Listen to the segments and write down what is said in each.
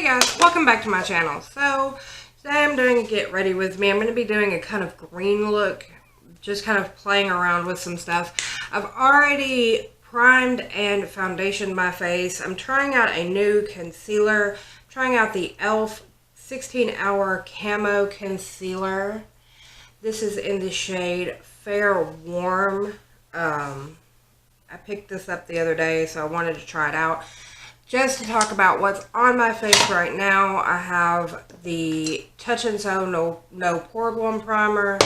Hey guys, welcome back to my channel. So today I'm doing Get Ready With Me. I'm going to be doing a kind of green look, just kind of playing around with some stuff. I've already primed and foundationed my face. I'm trying out a new concealer. I'm trying out the e.l.f. 16-Hour Camo Concealer. This is in the shade Fair Warm. I picked this up the other day, so I wanted to try it out. Just to talk about what's on my face right now, I have the Touch and Sew No Pore Blowing Primer,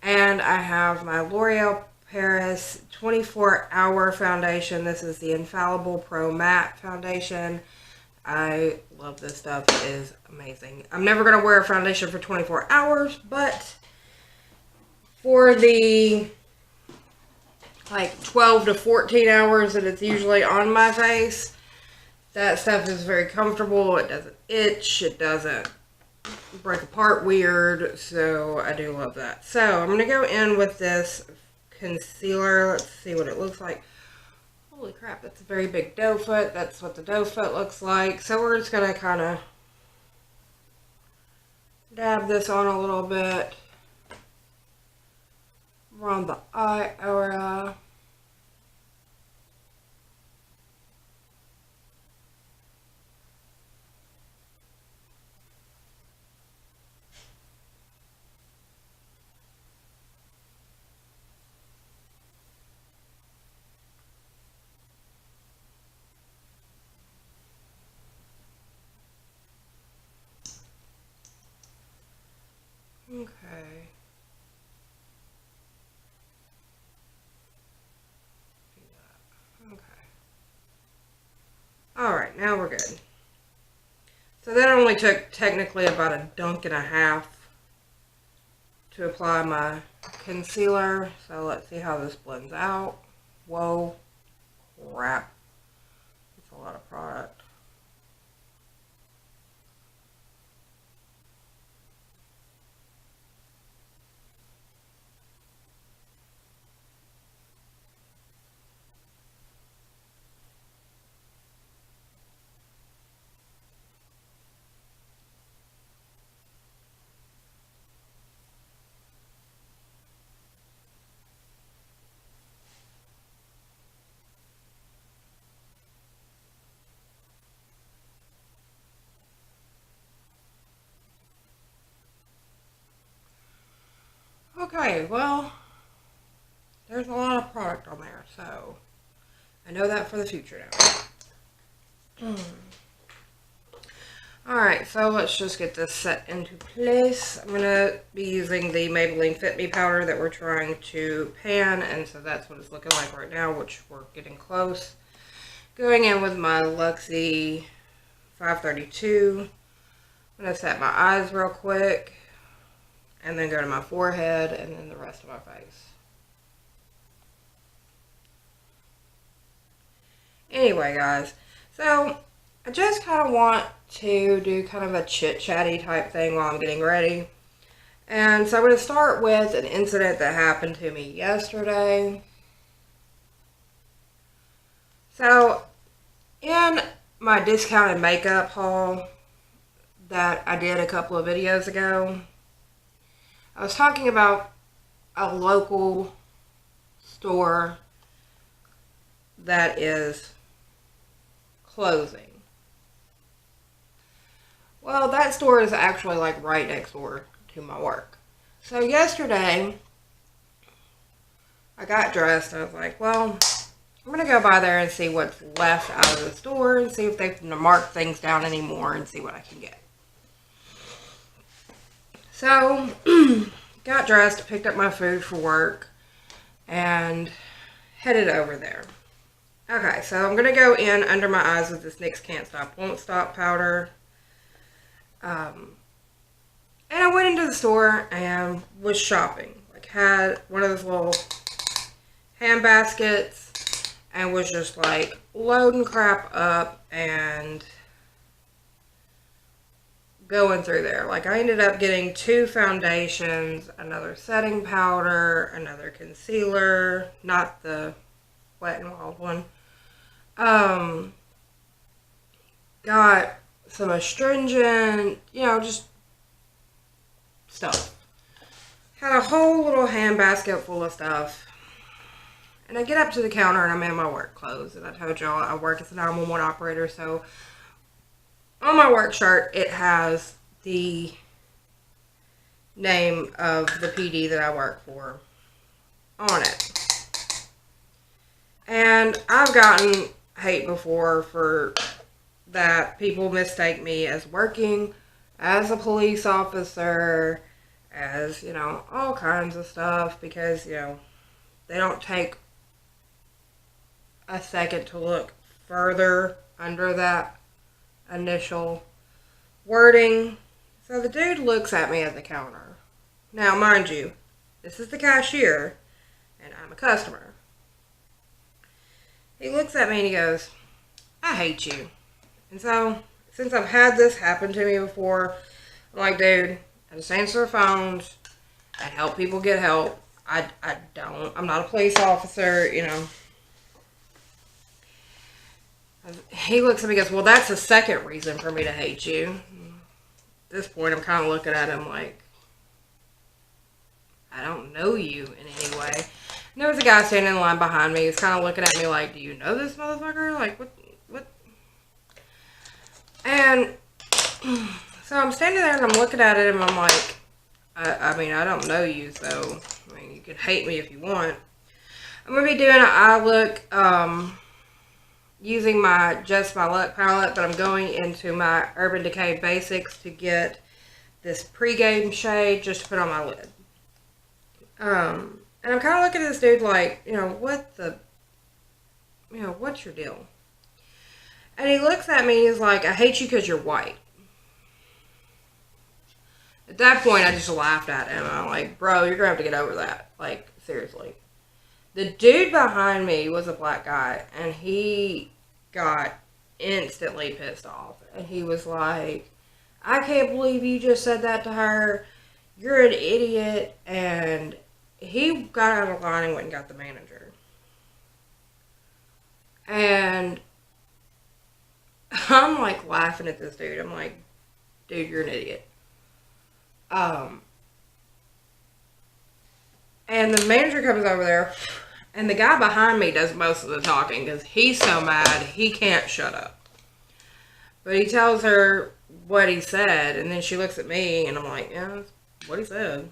and I have my L'Oreal Paris 24-Hour Foundation. This is the Infallible Pro Matte Foundation. I love this stuff. It is amazing. I'm never going to wear a foundation for 24 hours, but for the like 12 to 14 hours that it's usually on my face, that stuff is very comfortable. It doesn't itch. It doesn't break apart weird. So I do love that. So I'm going to go in with this concealer. Let's see what it looks like. Holy crap, that's a very big doe foot. That's what the doe foot looks like. So we're just going to kind of dab this on a little bit around the eye area. Okay. Okay. Alright, now we're good. So that only took technically about a dunk and a half to apply my concealer. So let's see how this blends out. Whoa. Crap. That's a lot of product. Okay, well, there's a lot of product on there, so I know that for the future now. Alright, so let's just get this set into place. I'm going to be using the Maybelline Fit Me powder that we're trying to pan, and so that's what it's looking like right now, which we're getting close. Going in with my Luxie 532. I'm going to set my eyes real quick, and then go to my forehead, and then the rest of my face. Anyway, guys, so I just kind of want to do kind of a chit-chatty type thing while I'm getting ready. And so I'm going to start with an incident that happened to me yesterday. So, in my discounted makeup haul that I did a couple of videos ago, I was talking about a local store that is closing. Well, that store is actually like right next door to my work. So yesterday, I got dressed and I was like, well, I'm going to go by there and see what's left out of the store and see if they've marked things down anymore and see what I can get. So, got dressed, picked up my food for work, and headed over there. Okay, so I'm going to go in under my eyes with this NYX Can't Stop, Won't Stop powder. And I went into the store and was shopping. Like, had one of those little hand baskets and was just like loading crap up and going through there. Like, I ended up getting 2 foundations, another setting powder, another concealer, not the Wet n Wild one. Got some astringent, you know, just stuff. Had a whole little handbasket full of stuff. And I get up to the counter and I'm in my work clothes. And I told y'all I work as a 911 operator. So on my work shirt, it has the name of the PD that I work for on it. And I've gotten hate before for that. People mistake me as working as a police officer, as, you know, all kinds of stuff, because, you know, they don't take a second to look further under that initial wording. So the dude looks at me at the counter. Now, mind you, this is the cashier, and I'm a customer. He looks at me and he goes, "I hate you." And so, since I've had this happen to me before, I'm like, dude, I just answer phones. I help people get help. I'm not a police officer, you know. He looks at me and goes, "Well, that's the second reason for me to hate you." At this point, I'm kind of looking at him like, I don't know you in any way. And there was a guy standing in line behind me. He's kind of looking at me like, "Do you know this motherfucker? Like, what? And so I'm standing there and I'm looking at it and I'm like, I mean, I don't know you, so, I mean, you can hate me if you want. I'm going to be doing an eye look, using my Just My Luck palette, but I'm going into my Urban Decay Basics to get this pregame shade just to put on my lid. And I'm kind of looking at this dude like, you know, what's your deal? And he looks at me and he's like, "I hate you because you're white." At that point, I just laughed at him. I'm like, "Bro, you're going to have to get over that. Like, seriously." The dude behind me was a black guy, and he got instantly pissed off. And he was like, "I can't believe you just said that to her. You're an idiot." And he got out of line and went and got the manager. And I'm like laughing at this dude. I'm like, "Dude, you're an idiot." And the manager comes over there, and the guy behind me does most of the talking because he's so mad he can't shut up. But he tells her what he said, and then she looks at me, and I'm like, "Yeah, that's what he said."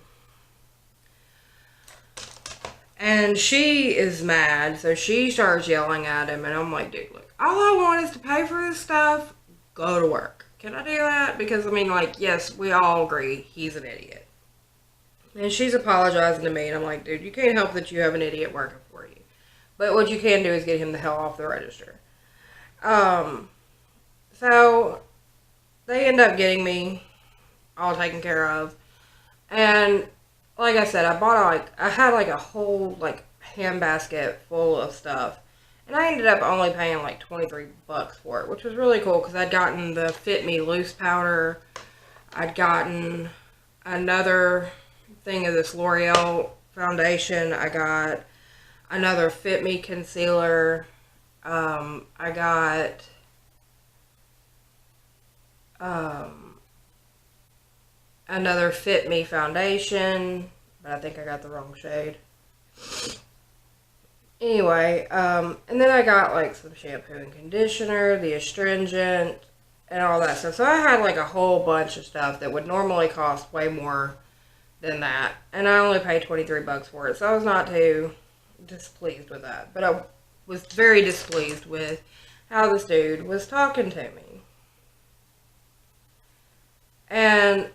And she is mad, so she starts yelling at him, and I'm like, "Dude, look, all I want is to pay for this stuff, go to work. Can I do that?" Because, I mean, like, yes, we all agree he's an idiot. And she's apologizing to me, and I'm like, "Dude, you can't help that you have an idiot working for you. But what you can do is get him the hell off the register." So they end up getting me all taken care of. And like I said, I had like a whole like handbasket full of stuff. And I ended up only paying like $23 for it, which was really cool because I'd gotten the Fit Me Loose powder. I'd gotten another thing of this L'Oreal foundation. I got another Fit Me concealer. I got another Fit Me foundation, but I think I got the wrong shade. Anyway, and then I got like some shampoo and conditioner, the astringent, and all that stuff. So I had like a whole bunch of stuff that would normally cost way more than that. And I only paid $23 for it. So I was not too displeased with that. But I was very displeased with how this dude was talking to me. And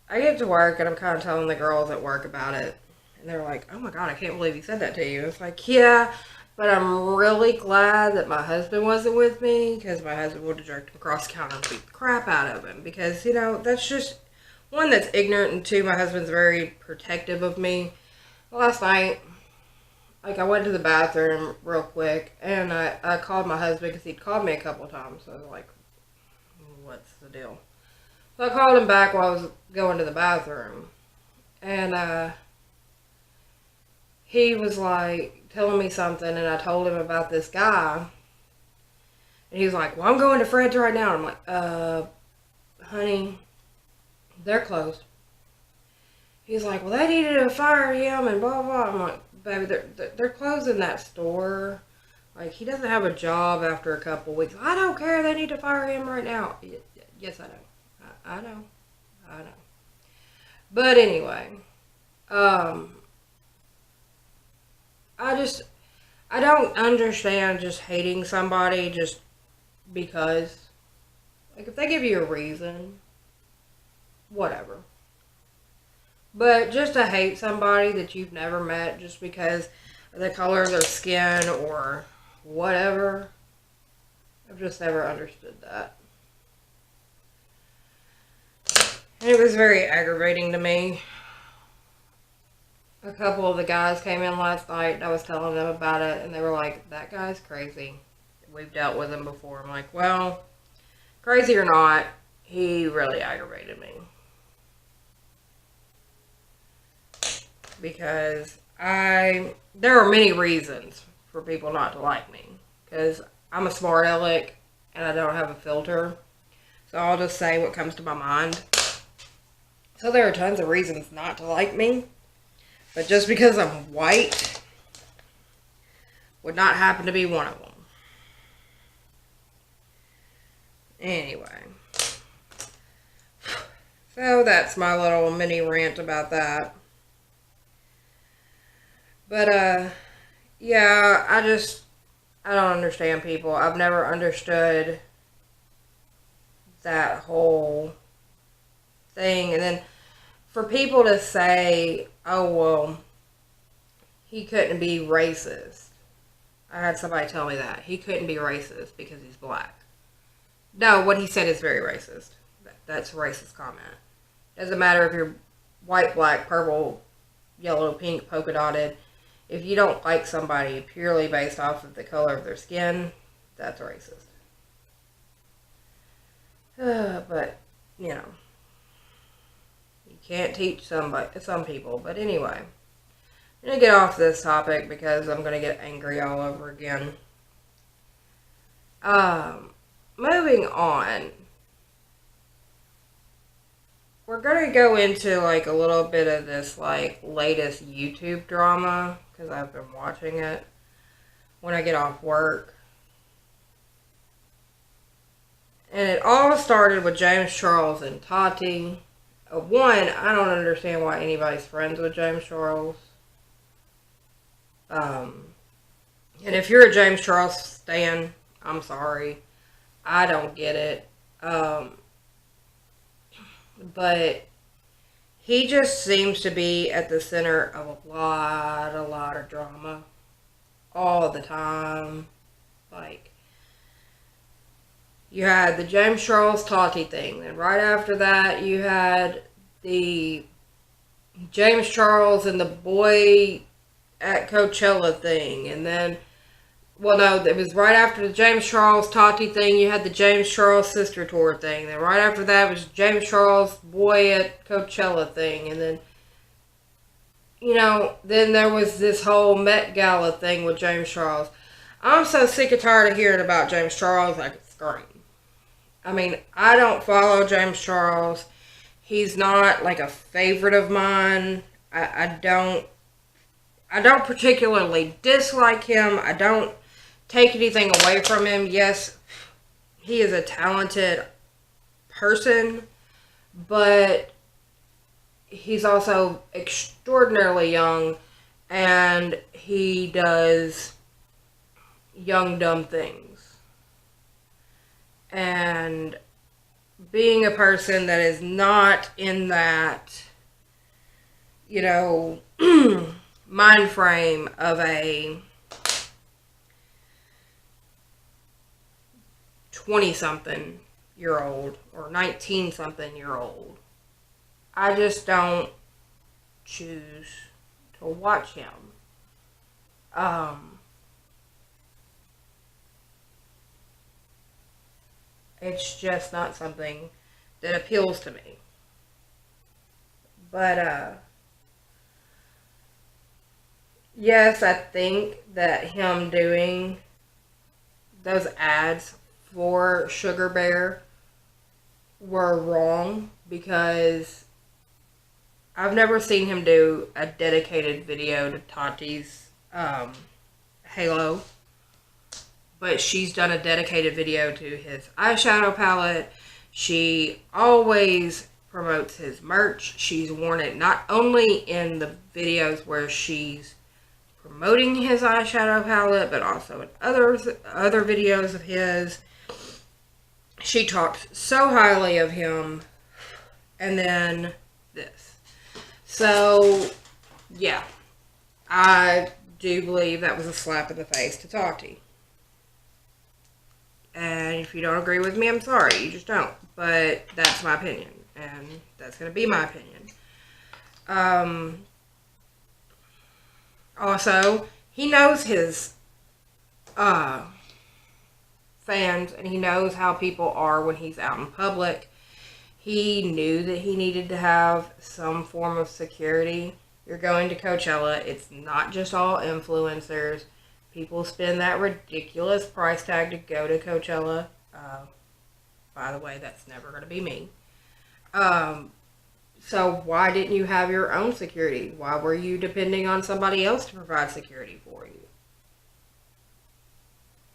I get to work and I'm kind of telling the girls at work about it. And they're like, "Oh my God, I can't believe he said that to you." It's like, yeah, but I'm really glad that my husband wasn't with me, because my husband would have jerked him across the counter and beat the crap out of him. Because, you know, that's just, one, that's ignorant, and two, my husband's very protective of me. Last night, like, I went to the bathroom real quick, and I called my husband because he'd called me a couple of times. So I was like, what's the deal? So I called him back while I was going to the bathroom. And, he was like telling me something, and I told him about this guy And he was like, well, I'm going to Fred's right now. And I'm like, honey, they're closed. He's like, well, they needed to fire him and blah, blah. I'm like, baby, they're closing that store. Like, he doesn't have a job after a couple weeks. I don't care. They need to fire him right now. Yes, I know. I know. I know. But anyway, I don't understand just hating somebody just because. Like, if they give you a reason, whatever. But just to hate somebody that you've never met just because of the color of their skin or whatever, I've just never understood that. And it was very aggravating to me. A couple of the guys came in last night and I was telling them about it and they were like, that guy's crazy. We've dealt with him before. I'm like, well, crazy or not, he really aggravated me. Because there are many reasons for people not to like me. Because I'm a smart aleck and I don't have a filter. So I'll just say what comes to my mind. So there are tons of reasons not to like me. But just because I'm white would not happen to be one of them. Anyway. So that's my little mini rant about that. But, yeah, I don't understand people. I've never understood that whole thing. And then for people to say, oh, well, he couldn't be racist. I had somebody tell me that. He couldn't be racist because he's black. No, what he said is very racist. That's a racist comment. Doesn't matter if you're white, black, purple, yellow, pink, polka dotted. If you don't like somebody purely based off of the color of their skin, that's racist. But, you know, you can't teach some people. But anyway, I'm going to get off this topic because I'm going to get angry all over again. Moving on. We're going to go into, like, a little bit of this, like, latest YouTube drama, because I've been watching it when I get off work. And it all started with James Charles and Tati. One, I don't understand why anybody's friends with James Charles. And if you're a James Charles stan, I'm sorry. I don't get it. But he just seems to be at the center of a lot of drama. All the time. Like, you had the James Charles Tati thing. Then right after that, you had the James Charles and the boy at Coachella thing. And then, well, no, it was right after the James Charles Tati thing, you had the James Charles Sister Tour thing. Then right after that was James Charles boy at Coachella thing. And then, you know, then there was this whole Met Gala thing with James Charles. I'm so sick and tired of hearing about James Charles, I could scream. I mean, I don't follow James Charles. He's not, like, a favorite of mine. I don't particularly dislike him. I don't take anything away from him. Yes, he is a talented person, but he's also extraordinarily young, and he does young, dumb things. And being a person that is not in that, you know, mind frame of a 20-something-year-old or 19-something-year-old, I just don't choose to watch him. It's just not something that appeals to me. But, yes, I think that him doing those ads for Sugar Bear were wrong, because I've never seen him do a dedicated video to Tati's Halo, but she's done a dedicated video to his eyeshadow palette. She always promotes his merch. She's worn it not only in the videos where she's promoting his eyeshadow palette, but also in other videos of his. She talks so highly of him. And then this. So, yeah. I do believe that was a slap in the face to Tati. And if you don't agree with me, I'm sorry. You just don't. But that's my opinion. And that's going to be my opinion. Also, he knows his fans, and he knows how people are when he's out in public. He knew that he needed to have some form of security. You're going to Coachella. It's not just all influencers. People spend that ridiculous price tag to go to Coachella. By the way, that's never going to be me. So why didn't you have your own security? Why were you depending on somebody else to provide security for you?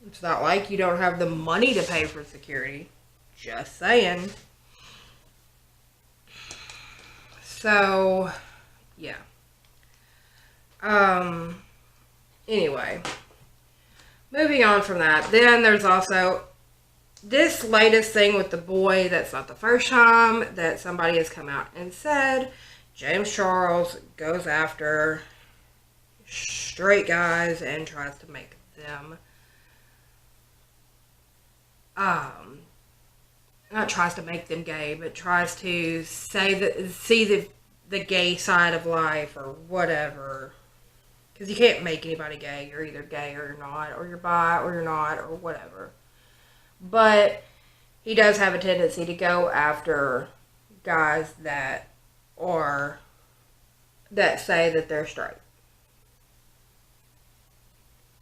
It's not like you don't have the money to pay for security. Just saying. So, yeah. Anyway. Moving on from that. Then there's also this latest thing with the boy. That's not the first time that somebody has come out and said James Charles goes after straight guys and tries to make them not tries to make them gay, but tries to see the gay side of life or whatever. Because you can't make anybody gay. You're either gay or you're not, or you're bi or you're not, or whatever. But he does have a tendency to go after guys that say that they're straight.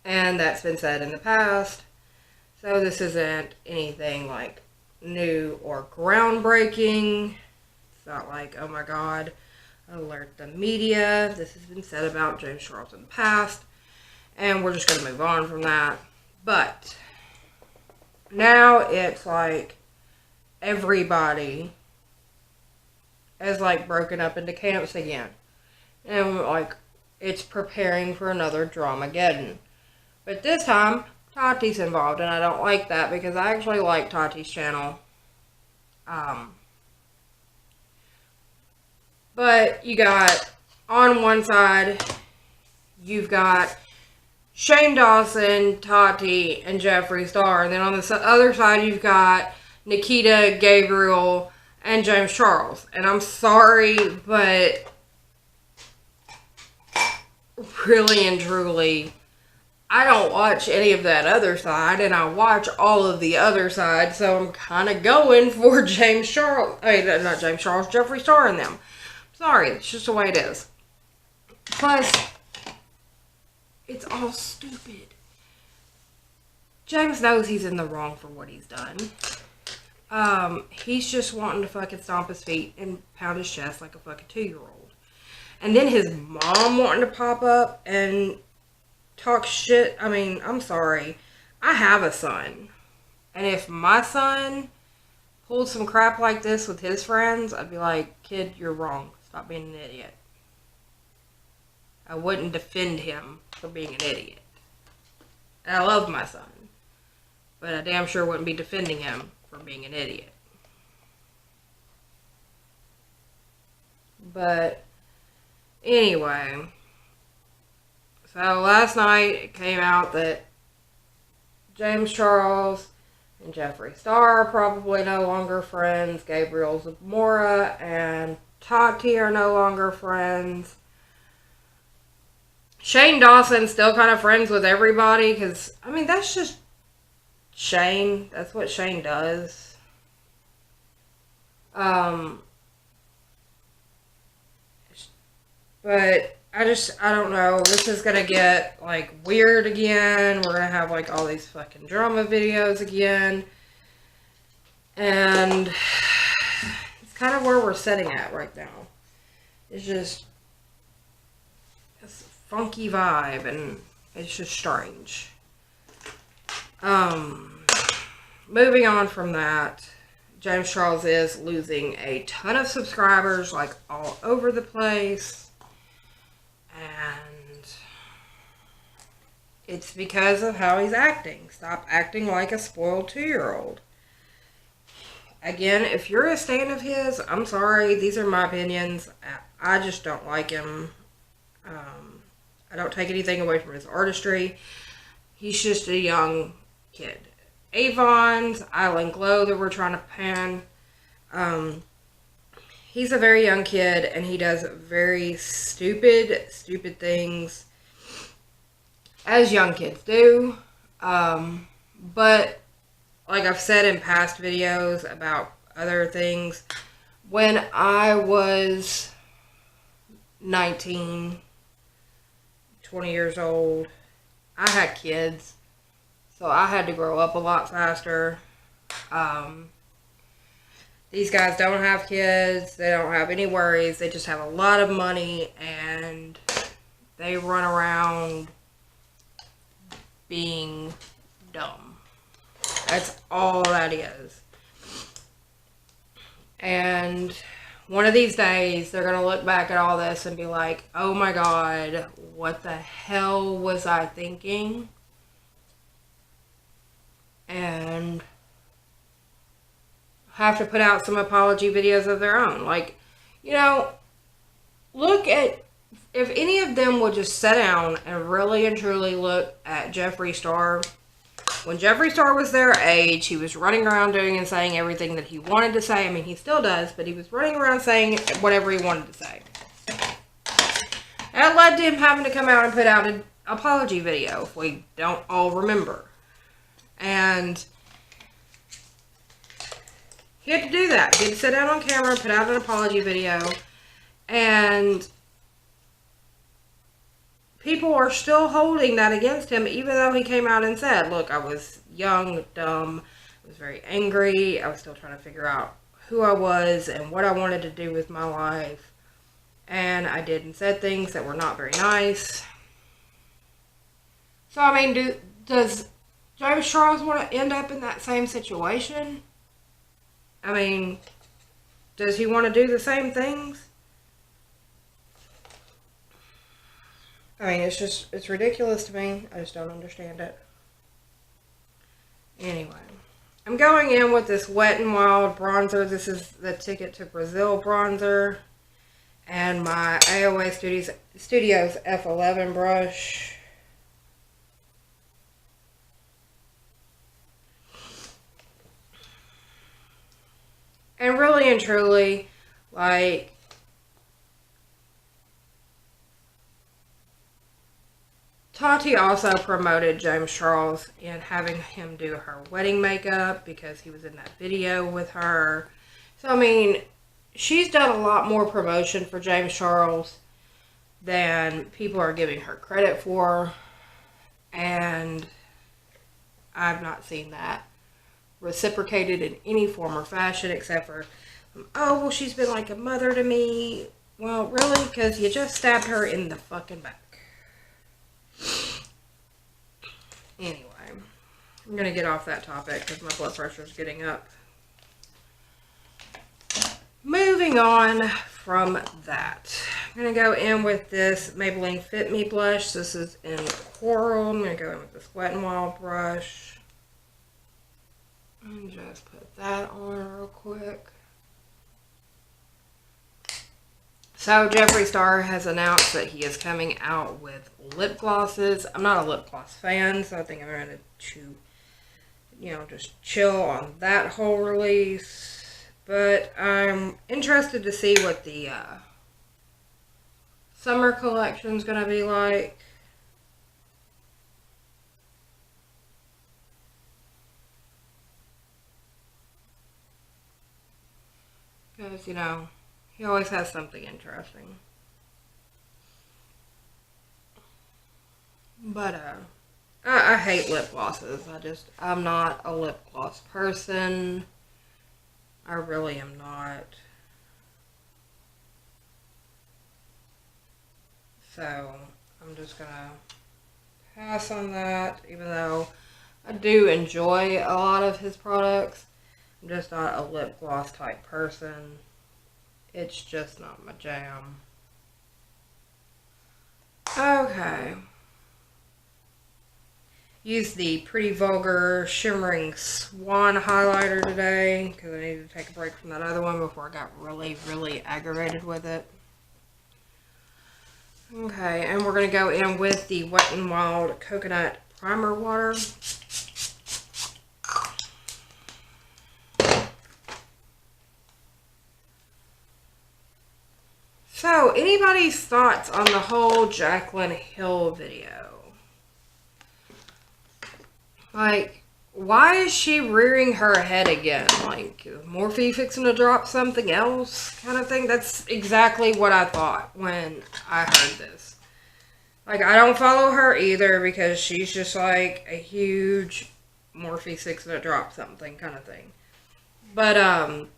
And that's been said in the past. So this isn't anything like new or groundbreaking. It's not like, oh my God, alert the media. This has been said about James Charles in the past. And we're just going to move on from that. But now it's like everybody is like broken up into camps again. And like it's preparing for another Dramageddon. But this time, Tati's involved, and I don't like that because I actually like Tati's channel. But you got, on one side, you've got Shane Dawson, Tati, and Jeffree Star. And then on the other side, you've got Nikita, Gabriel, and James Charles. And I'm sorry, but really and truly, I don't watch any of that other side, and I watch all of the other side, so I'm kind of going for James Charles. Not James Charles, Jeffree Star and them. Sorry, it's just the way it is. Plus, it's all stupid. James knows he's in the wrong for what he's done. He's just wanting to fucking stomp his feet and pound his chest like a fucking 2-year-old. And then his mom wanting to pop up and talk shit. I mean, I'm sorry. I have a son. And if my son pulled some crap like this with his friends, I'd be like, kid, you're wrong. Stop being an idiot. I wouldn't defend him for being an idiot. And I love my son. But I damn sure wouldn't be defending him for being an idiot. But anyway, so last night it came out that James Charles and Jeffree Star are probably no longer friends. Gabriel Zamora and Tati are no longer friends. Shane Dawson's still kind of friends with everybody because, I mean, that's just Shane. That's what Shane does. But I don't know. This is going to get, like, weird again. We're going to have, like, all these fucking drama videos again. And it's kind of where we're sitting at right now. It's just this funky vibe, and it's just strange. Moving on from that, James Charles is losing a ton of subscribers, like all over the place. And it's because of how he's acting. Stop acting like a spoiled 2-year-old. Again, if you're a stan of his, I'm sorry. These are my opinions. I just don't like him. I don't take anything away from his artistry. He's just a young kid. Avon's Island Glow that we're trying to pan. He's a very young kid, and he does very stupid things, as young kids do. But like I've said in past videos about other things, when I was 19, 20 years old, I had kids, so I had to grow up a lot faster. These guys don't have kids, they don't have any worries, they just have a lot of money, and they run around being dumb. That's all that is. And one of these days, they're going to look back at all this and be like, oh my God, what the hell was I thinking? And have to put out some apology videos of their own. Like, you know, look at, if any of them would just sit down and really and truly look at Jeffree Star. When Jeffree Star was their age, he was running around doing and saying everything that he wanted to say. I mean, he still does, but he was running around saying whatever he wanted to say. That led to him having to come out and put out an apology video, if we don't all remember. And he had to do that. He had to sit down on camera, put out an apology video, and people are still holding that against him, even though he came out and said, look, I was young, dumb, I was very angry, I was still trying to figure out who I was and what I wanted to do with my life, and I did and said things that were not very nice. So, I mean, does James Charles want to end up in that same situation? I mean, does he want to do the same things? I mean, it's ridiculous to me. I just don't understand it. Anyway, I'm going in with this Wet n Wild bronzer. This is the Ticket to Brazil bronzer. And my AOA Studios F11 brush. And really and truly, like, Tati also promoted James Charles in having him do her wedding makeup because he was in that video with her. So, I mean, she's done a lot more promotion for James Charles than people are giving her credit for. And I've not seen that reciprocated in any form or fashion except for, oh, well, she's been like a mother to me. Well, really? Because you just stabbed her in the fucking back. Anyway, I'm going to get off that topic because my blood pressure is getting up. Moving on from that, I'm going to go in with this Maybelline Fit Me blush. This is in Coral. I'm going to go in with this Wet n Wild brush. And just put that on real quick. So, Jeffree Star has announced that he is coming out with lip glosses. I'm not a lip gloss fan, so I think I'm going to, just chill on that whole release. But I'm interested to see what the summer collection is going to be like. Because, he always has something interesting. But, I hate lip glosses. I'm not a lip gloss person. I really am not. So, I'm just gonna pass on that, even though I do enjoy a lot of his products. I'm just not a lip gloss type person. It's just not my jam. Okay. Use the Pretty Vulgar Shimmering Swan highlighter today because I needed to take a break from that other one before I got really, really aggravated with it. Okay, and we're going to go in with the Wet n Wild Coconut Primer Water. So, anybody's thoughts on the whole Jaclyn Hill video? Like, why is she rearing her head again? Like, is Morphe fixing to drop something else kind of thing? That's exactly what I thought when I heard this. Like, I don't follow her either because she's just like a huge Morphe fixing to drop something kind of thing. But,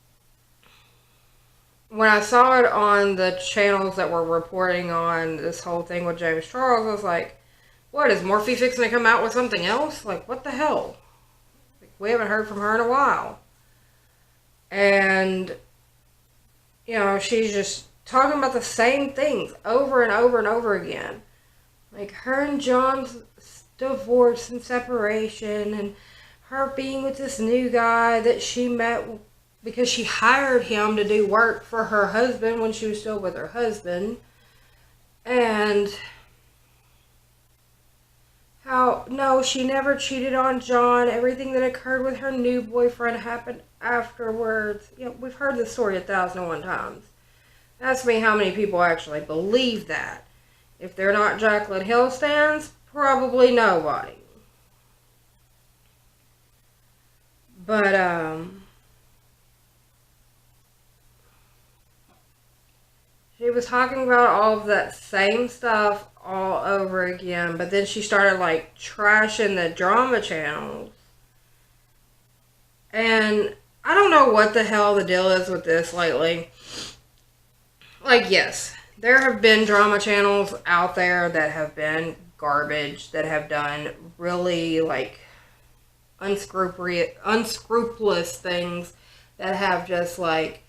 when I saw it on the channels that were reporting on this whole thing with James Charles, I was like, what, is Morphe fixing to come out with something else? Like, what the hell? Like, we haven't heard from her in a while. And, you know, she's just talking about the same things over and over and over again. Like, her and John's divorce and separation, and her being with this new guy that she met because she hired him to do work for her husband when she was still with her husband. And how, no, she never cheated on John. Everything that occurred with her new boyfriend happened afterwards. You know, we've heard this story 1,001 times. Ask me how many people actually believe that. If they're not Jaclyn Hill stans, probably nobody. But, she was talking about all of that same stuff all over again, but then she started, like, trashing the drama channels. And I don't know what the hell the deal is with this lately. Like, yes, there have been drama channels out there that have been garbage, that have done really, like, unscrupulous things, that have just, like,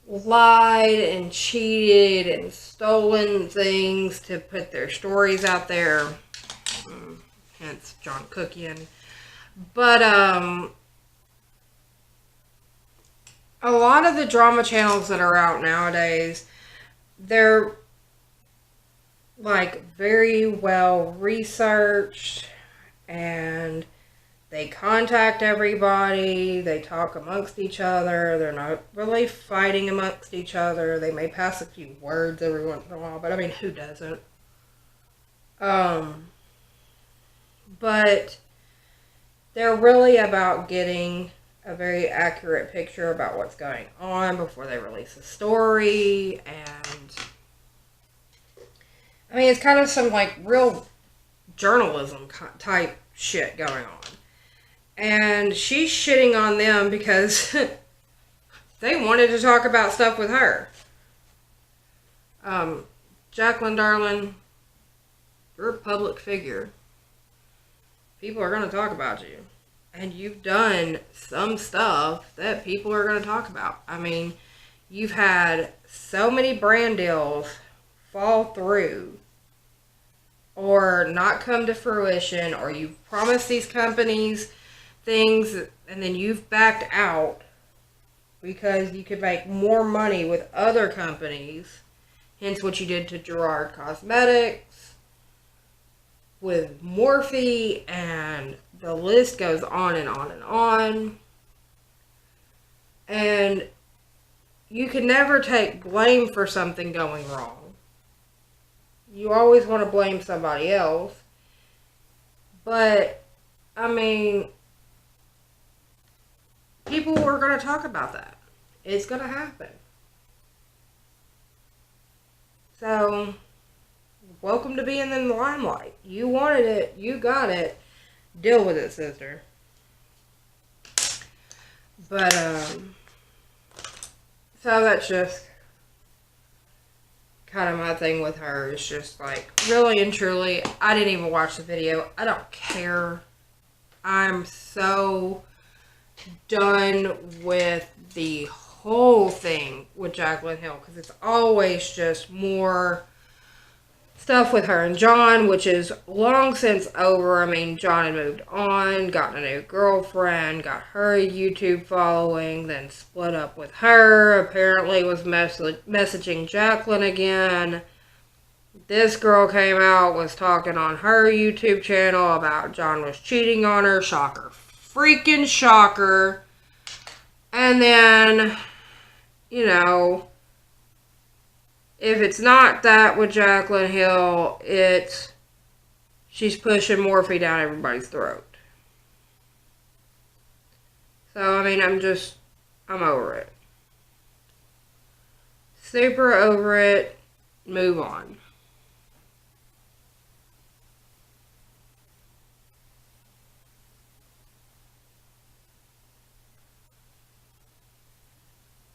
lied and cheated and stolen things to put their stories out there. Hence John Cookian. But, a lot of the drama channels that are out nowadays, they're, like, very well researched, and they contact everybody, they talk amongst each other, they're not really fighting amongst each other. They may pass a few words every once in a while, but I mean, who doesn't? But they're really about getting a very accurate picture about what's going on before they release a story, and I mean, it's kind of some, like, real journalism type shit going on. And she's shitting on them because they wanted to talk about stuff with her. Jaclyn, darling, you're a public figure. People are going to talk about you. And you've done some stuff that people are going to talk about. I mean, you've had so many brand deals fall through or not come to fruition, or you've promised these companies things and then you've backed out because you could make more money with other companies. Hence what you did to Gerard Cosmetics, with Morphe, and the list goes on and on and on. And you can never take blame for something going wrong. You always want to blame somebody else. But, I mean, people are going to talk about that. It's going to happen. So, welcome to being in the limelight. You wanted it. You got it. Deal with it, sister. But, So that's just kind of my thing with her. It's just like, really and truly, I didn't even watch the video. I don't care. I'm so done with the whole thing with Jaclyn Hill, because it's always just more stuff with her and John, which is long since over. I mean, John had moved on, gotten a new girlfriend, got her a YouTube following, then split up with her, apparently was messaging Jaclyn again. This girl came out, was talking on her YouTube channel about John was cheating on her. Shocker. Freaking shocker. And then, you know, if it's not that with Jaclyn Hill, it's she's pushing Morphe down everybody's throat. So, I mean, I'm over it. Super over it. Move on.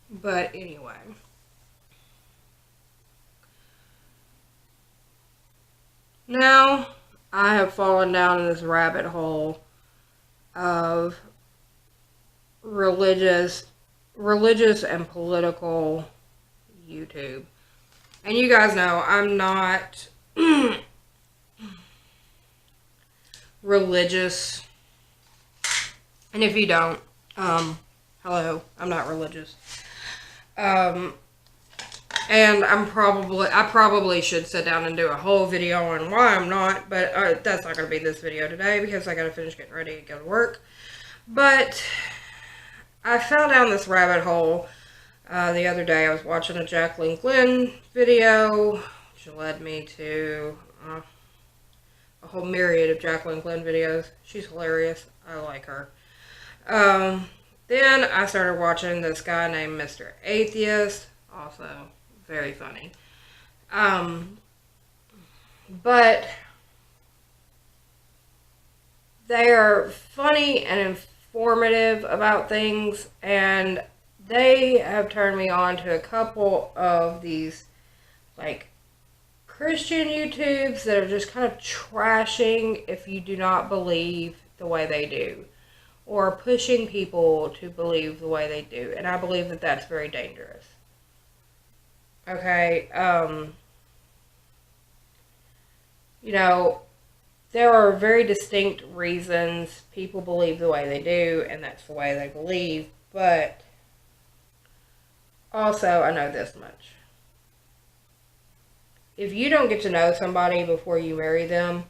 But anyway. Now, I have fallen down in this rabbit hole of religious and political YouTube. And you guys know I'm not religious. And if you don't, hello, I'm not religious. And I probably should sit down and do a whole video on why I'm not, but that's not going to be this video today because I got to finish getting ready to go to work. But I fell down this rabbit hole the other day. I was watching a Jaclyn Glenn video, which led me to a whole myriad of Jaclyn Glenn videos. She's hilarious. I like her. Then I started watching this guy named Mr. Atheist, also very funny. But they are funny and informative about things, and they have turned me on to a couple of these, like, Christian YouTubes that are just kind of trashing if you do not believe the way they do, or pushing people to believe the way they do, and I believe that that's very dangerous. Okay, you know, there are very distinct reasons people believe the way they do, and that's the way they believe, but also, I know this much. If you don't get to know somebody before you marry them,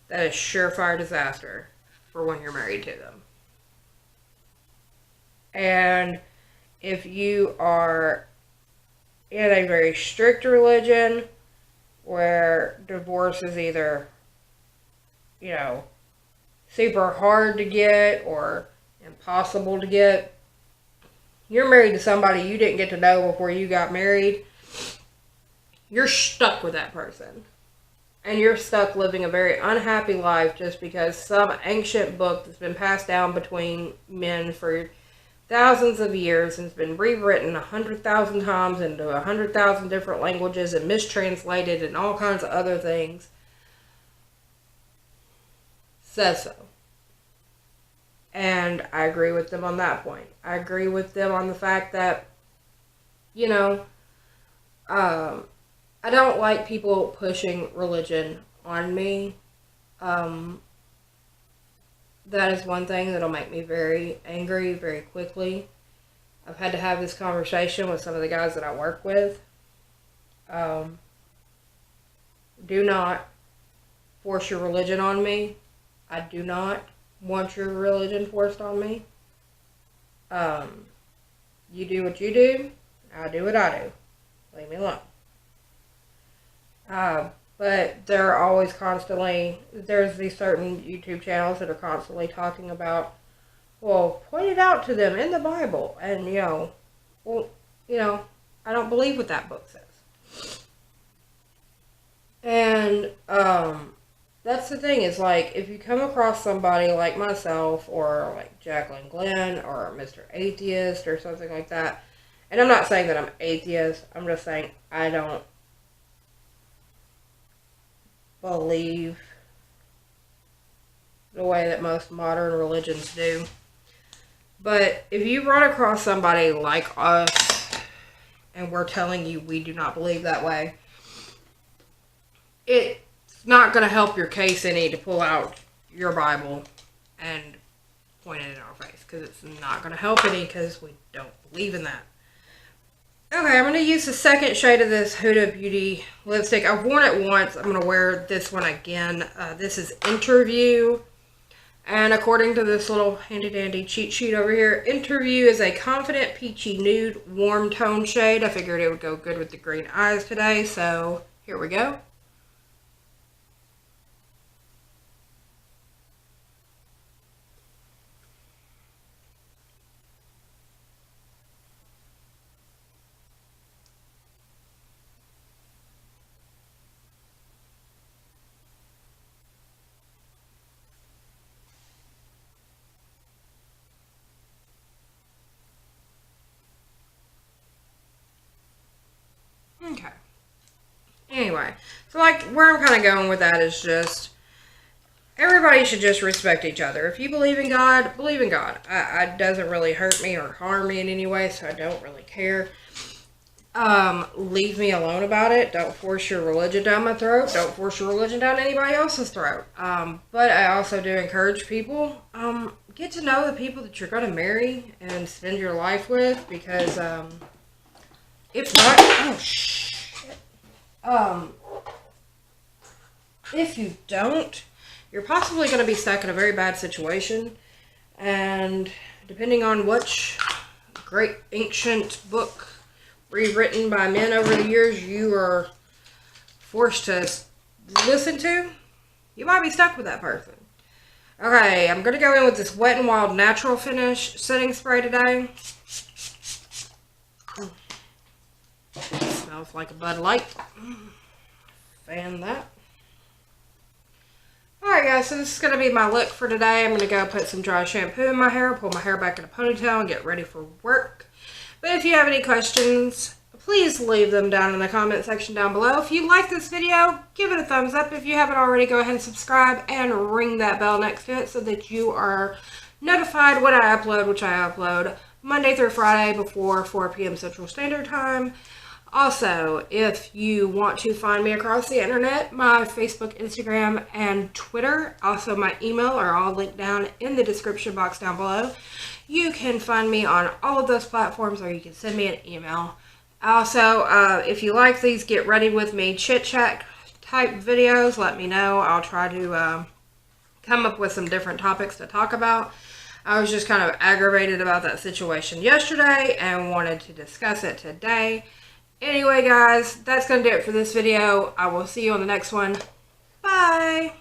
that is surefire disaster for when you're married to them. And if you are in a very strict religion where divorce is either, you know, super hard to get or impossible to get, you're married to somebody you didn't get to know before you got married, you're stuck with that person. And you're stuck living a very unhappy life just because some ancient book that's been passed down between men for thousands of years and has been rewritten 100,000 times into 100,000 different languages and mistranslated and all kinds of other things says so. And I agree with them on that point. I agree with them on the fact that, you know, I don't like people pushing religion on me. That is one thing that'll make me very angry very quickly. I've had to have this conversation with some of the guys that I work with. Do not force your religion on me. I do not want your religion forced on me. You do what you do. I do what I do. Leave me alone. But they're always constantly, there's these certain YouTube channels that are constantly talking about, well, point it out to them in the Bible. And, you know, well, you know, I don't believe what that book says. And, that's the thing, is like, if you come across somebody like myself, or like Jaclyn Glenn, or Mr. Atheist, or something like that, And I'm not saying that I'm atheist. I'm just saying I don't believe the way that most modern religions do. But if you run across somebody like us and we're telling you we do not believe that way, it's not going to help your case any to pull out your Bible and point it in our face, because it's not going to help any, because we don't believe in that. Okay, I'm going to use the second shade of this Huda Beauty lipstick. I've worn it once. I'm going to wear this one again. This is Interview. And according to this little handy dandy cheat sheet over here, Interview is a confident peachy nude warm tone shade. I figured it would go good with the green eyes today, so here we go. Okay. Anyway, so like where I'm kind of going with that is just everybody should just respect each other. If you believe in God, believe in God. It doesn't really hurt me or harm me in any way, so I don't really care. Leave me alone about it. Don't force your religion down my throat. Don't force your religion down anybody else's throat. But I also do encourage people, get to know the people that you're going to marry and spend your life with, because, if not, oh shit. If you don't, you're possibly going to be stuck in a very bad situation, and depending on which great ancient book rewritten by men over the years you are forced to listen to, you might be stuck with that person. Okay, I'm going to go in with this Wet n Wild Natural Finish setting spray today. Smells like a Bud Light. Fan that. Alright guys, so this is going to be my look for today. I'm going to go put some dry shampoo in my hair, pull my hair back in a ponytail, and get ready for work. But if you have any questions, please leave them down in the comment section down below. If you like this video, give it a thumbs up. If you haven't already, go ahead and subscribe and ring that bell next to it so that you are notified when I upload, which I upload Monday through Friday before 4 p.m. Central Standard Time. Also, if you want to find me across the internet, my Facebook, Instagram, and Twitter, also my email, are all linked down in the description box down below. You can find me on all of those platforms, or you can send me an email. Also, if you like these Get Ready With Me chit chat type videos, let me know. I'll try to come up with some different topics to talk about. I was just kind of aggravated about that situation yesterday and wanted to discuss it today. Anyway, guys, that's going to do it for this video. I will see you on the next one. Bye!